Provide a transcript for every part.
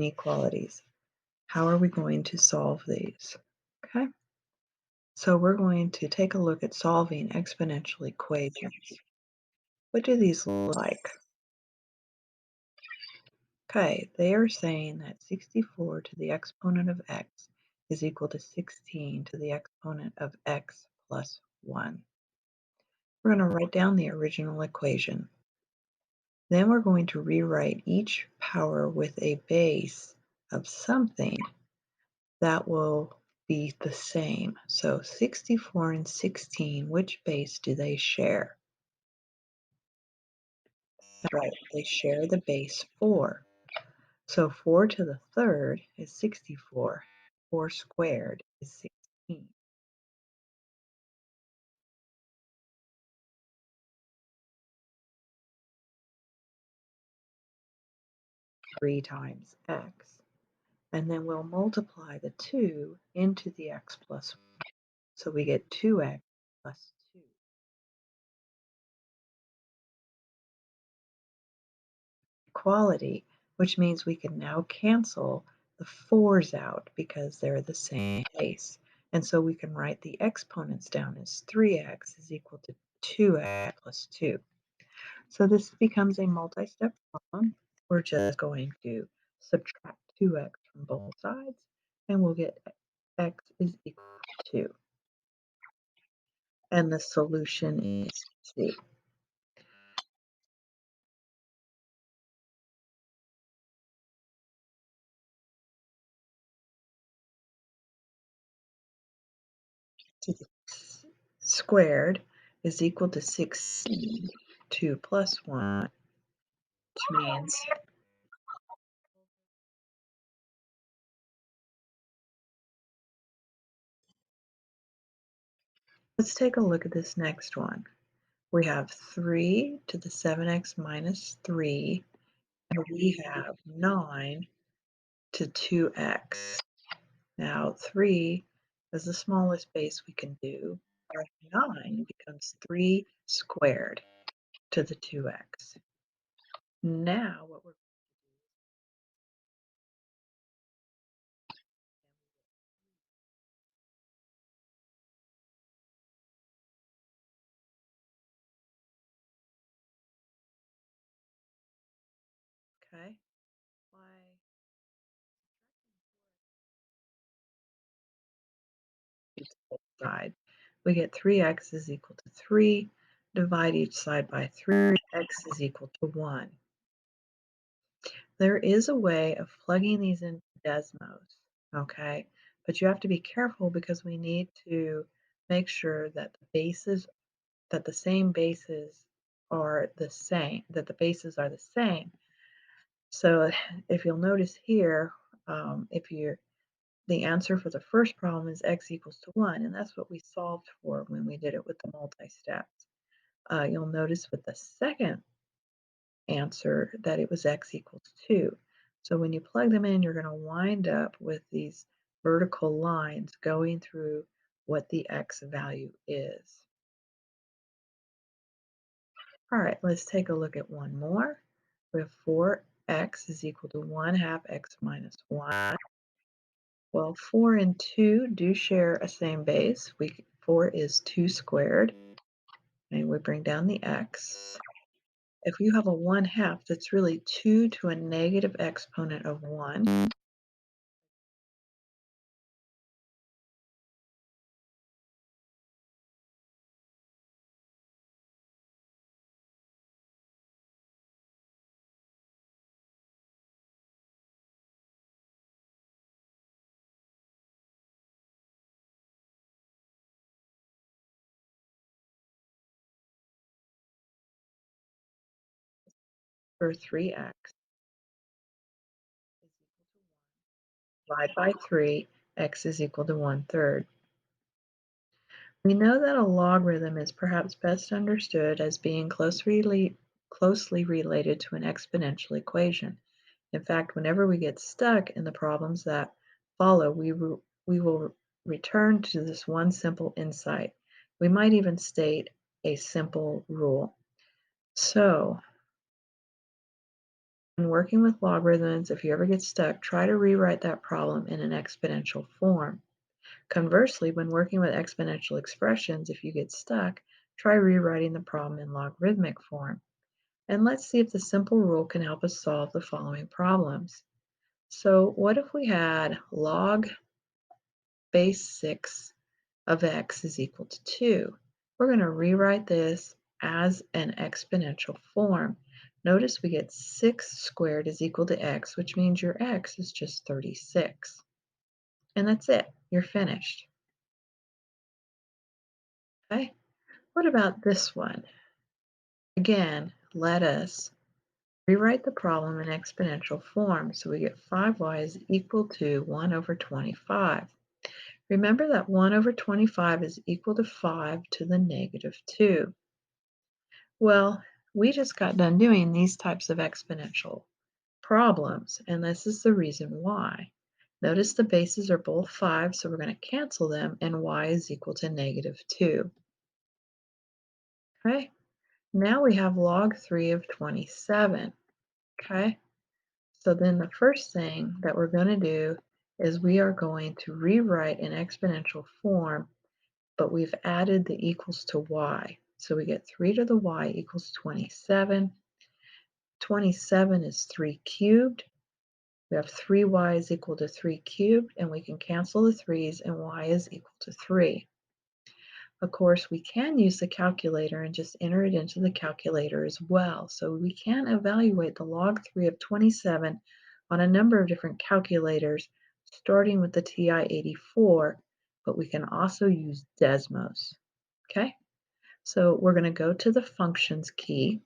inequalities. How are we going to solve these? Okay, so we're going to take a look at solving exponential equations. What do these look like? Okay, they are saying that 64 to the exponent of x is equal to 16 to the exponent of x plus 1. We're going to write down the original equation. Then we're going to rewrite each power with a base of something that will be the same. So 64 and 16, which base do they share? That's right, they share the base 4. So 4 to the third is 64. 4 squared is 16. Three times x. And then we'll multiply the 2 into the x plus 1. So we get 2x plus 2. Equality, which means we can now cancel the 4's out because they're the same base. And so we can write the exponents down as 3x is equal to 2x plus 2. So this becomes a multi-step problem. We're just going to subtract 2x from both sides, and we'll get x is equal to 2. And the solution is C. To the squared is equal to 16. 2 plus 1, which means let's take a look at this next one. We have 3 to the 7x minus 3, and we have 9 to 2x. Now 3 is the smallest base we can do. Our 9 becomes 3 squared to the 2x. Now what we're okay. Why both sides? We get 3x is equal to 3. Divide each side by 3. X is equal to 1. There is a way of plugging these into Desmos, okay? But you have to be careful because we need to make sure that the same bases are the same, that the bases are the same. So if you'll notice here, if you're the answer for the first problem is x equals to 1, and that's what we solved for when we did it with the multi-steps. You'll notice with the second answer that it was x equals 2. So when you plug them in, you're going to wind up with these vertical lines going through what the x value is. All right, let's take a look at one more. We have 4x is equal to 1 half x minus 1. Well, 4 and 2 do share a same base. 4 is 2 squared, and we bring down the x. If you have a 1 half, that's really 2 to a negative exponent of 1. For 3x is equal to 1. Divide by 3, x is equal to 1/3. We know that a logarithm is perhaps best understood as being closely related to an exponential equation. In fact, whenever we get stuck in the problems that follow, we will return to this one simple insight. We might even state a simple rule. So When working with logarithms, if you ever get stuck, try to rewrite that problem in an exponential form. Conversely, when working with exponential expressions, if you get stuck, try rewriting the problem in logarithmic form. And let's see if the simple rule can help us solve the following problems. So what if we had log base 6 of x is equal to 2? We're going to rewrite this as an exponential form. Notice we get 6 squared is equal to x, which means your x is just 36. And that's it. You're finished. Okay? What about this one? Again, let us rewrite the problem in exponential form. So we get 5y is equal to 1 over 25. Remember that 1 over 25 is equal to 5 to the negative 2. Well, we just got done doing these types of exponential problems, and this is the reason why. Notice the bases are both 5, so we're going to cancel them, and y is equal to negative 2. Okay, now we have log 3 of 27. Okay, so then the first thing that we're going to do is we are going to rewrite in exponential form, but we've added the equals to y. So we get 3 to the y equals 27. 27 is 3 cubed. We have 3y is equal to 3 cubed, and we can cancel the 3's, and y is equal to 3. Of course, we can use the calculator and just enter it into the calculator as well. So we can evaluate the log 3 of 27 on a number of different calculators, starting with the TI-84, but we can also use Desmos. Okay, so we're going to go to the functions key.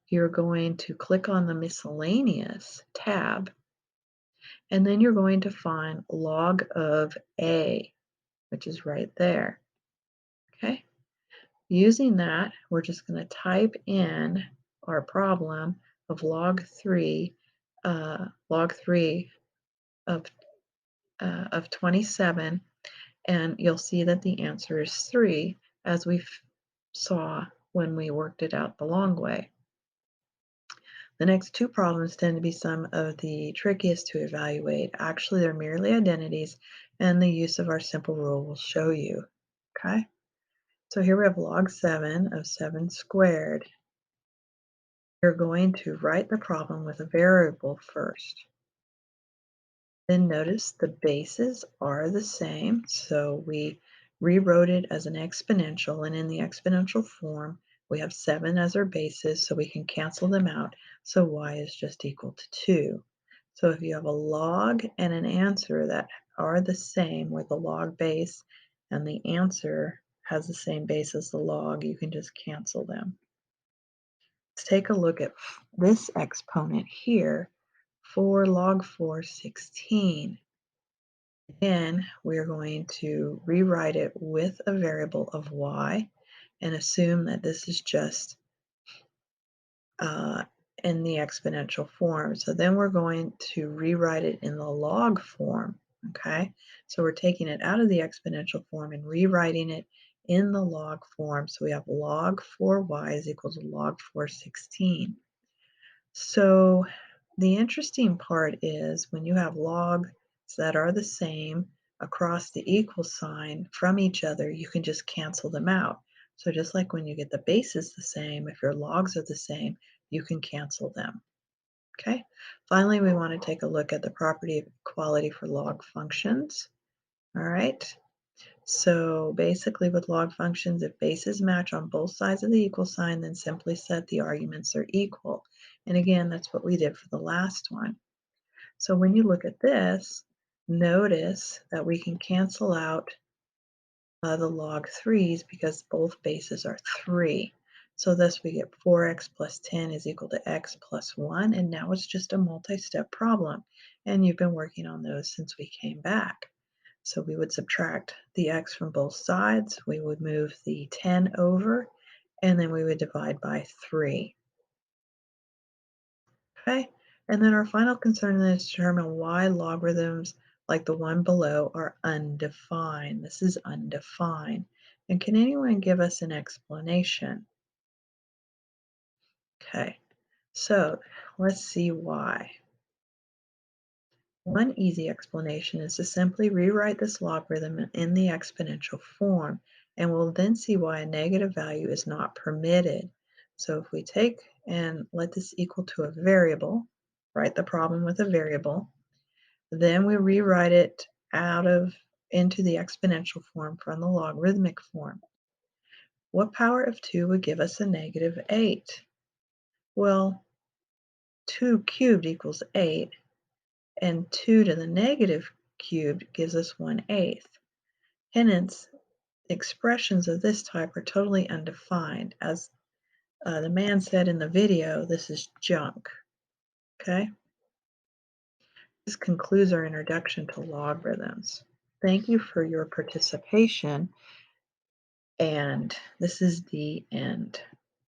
You're going to click on the miscellaneous tab, and then you're going to find log of A, which is right there. Okay, using that, we're just going to type in our problem of log 3 of 27, and you'll see that the answer is 3, as we saw when we worked it out the long way. The next two problems tend to be some of the trickiest to evaluate. Actually, they're merely identities, and the use of our simple rule will show you. Okay, so here we have log 7 of 7 squared. You're going to write the problem with a variable first. Then notice the bases are the same, so we rewrote it as an exponential, and in the exponential form, we have 7 as our bases, so we can cancel them out, so y is just equal to 2. So if you have a log and an answer that are the same, where the log base and the answer has the same base as the log, you can just cancel them. Let's take a look at this exponent here for log 416. Again, we're going to rewrite it with a variable of y and assume that this is just uh, in the exponential form. So then we're going to rewrite it in the log form, okay? So we're taking it out of the exponential form and rewriting it in the log form. So we have log 4y is equal to log 416. So the interesting part is when you have logs that are the same across the equal sign from each other, you can just cancel them out. So just like when you get the bases the same, if your logs are the same, you can cancel them. Okay. Finally, we want to take a look at the property of equality for log functions. All right. So basically with log functions, if bases match on both sides of the equal sign, then simply set the arguments are equal. And again, that's what we did for the last one. So when you look at this, notice that we can cancel out the log 3's because both bases are 3. So thus we get 4x plus 10 is equal to x plus 1, and now it's just a multi-step problem. And you've been working on those since we came back. So we would subtract the x from both sides, we would move the 10 over, and then we would divide by 3. Okay, and then our final concern is to determine why logarithms like the one below are undefined. This is undefined. And can anyone give us an explanation? Okay, So let's see why. One easy explanation is to simply rewrite this logarithm in the exponential form, and we'll then see why a negative value is not permitted. So if we take and let this equal to a variable, write the problem with a variable, then we rewrite it into the exponential form from the logarithmic form. What power of 2 would give us a negative 8? Well, 2 cubed equals 8, and 2 to the negative cubed gives us 1/8. Hence, expressions of this type are totally undefined. As the man said in the video, this is junk. Okay? This concludes our introduction to logarithms. Thank you for your participation, and this is the end.